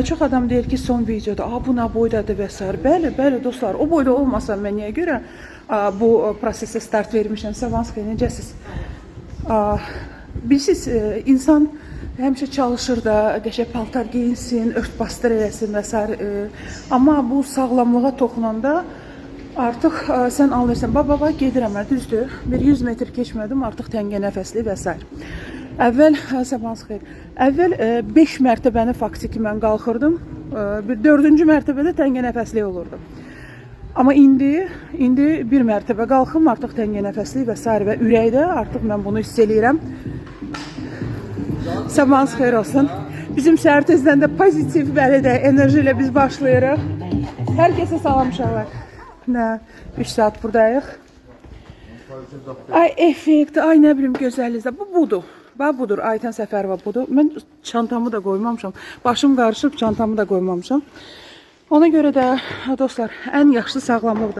Çox adam deyir ki, son videoda bu nə boydadır və s. Bəli, bəli dostlar, o boyda olmasa mən niyə görə bu prosesə start vermişəm? Savanskaya, necəsiz? Bilirsiniz, insan həmişə çalışır da, qəşəng paltar geyinsin, ört-bastır eləsin və s. Amma bu sağlamlığa toxunanda artıq sən anlayırsan, baba gedirəm, düzdür, bir 100 metr keçmədim, artıq təngə nəfəsli və s. Əvvəl, sabahınız xeyir, əvvəl 5 mərtəbəni faktiki mən qalxırdım, 4-cü mərtəbədə təngə nəfəsli olurdu. Amma indi bir mərtəbə qalxım, artıq təngə nəfəsli və s. və ürəkdə artıq mən bunu hiss eləyirəm. Sabahınız xeyir olsun. Bizim səhər tezdən də pozitiv, bəli də enerji ilə biz başlayırıq. Hər kəsə salam uşaqlar. 3 saat buradayıq. Ay effekt, ay nə bilim gözəllikdə. Bu budur. Budur, Aytən Səfərova budur. Mən çantamı da qoymamışam. Başım qarışıb, çantamı da qoymamışam. Ona görə də dostlar, ən yaxşı sağlamlıqdır.